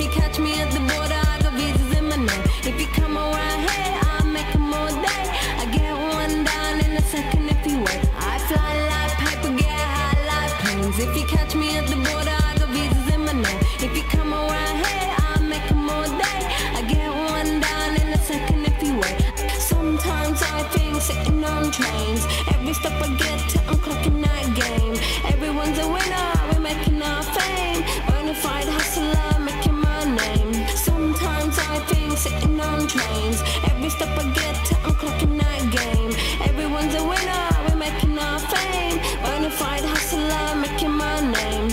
If you catch me at the border, I got visas in my name. If you come around here, I'll make them all day. I get one down in a second if you wait. I fly like paper, get high like planes. If you catch me at the border, I got visas in my name. If you come around here, I'll make them all day. I get one down in a second if you wait. Sometimes I think sitting on trains. Every step I get to, I'm clocking that game. Everyone's a winner, we're making our fame. Bonafide hustler, making my name. Sometimes I think sitting on trains. Every step I get to, I'm clocking that game. Everyone's a winner, we're making our fame. Bonafide hustler, making my name.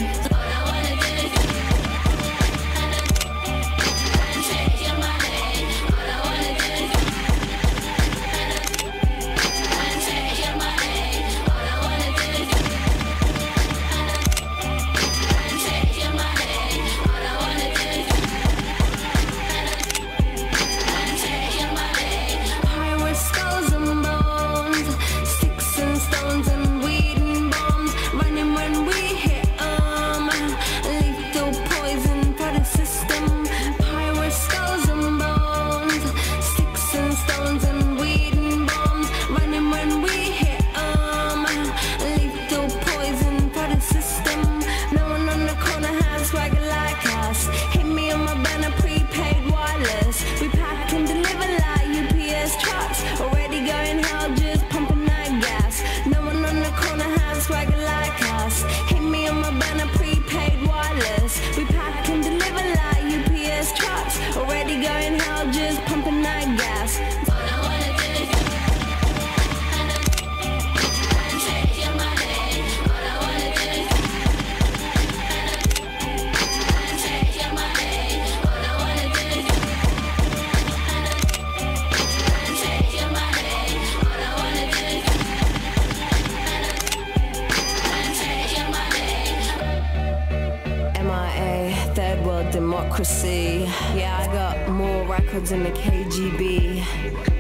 Democracy. Yeah, I got more records in the KGB.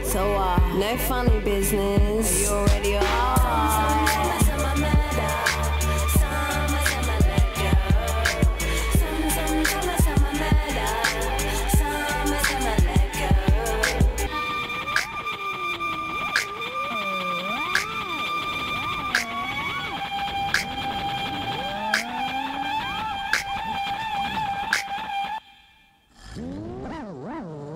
So, no funny business. You already are. Wow.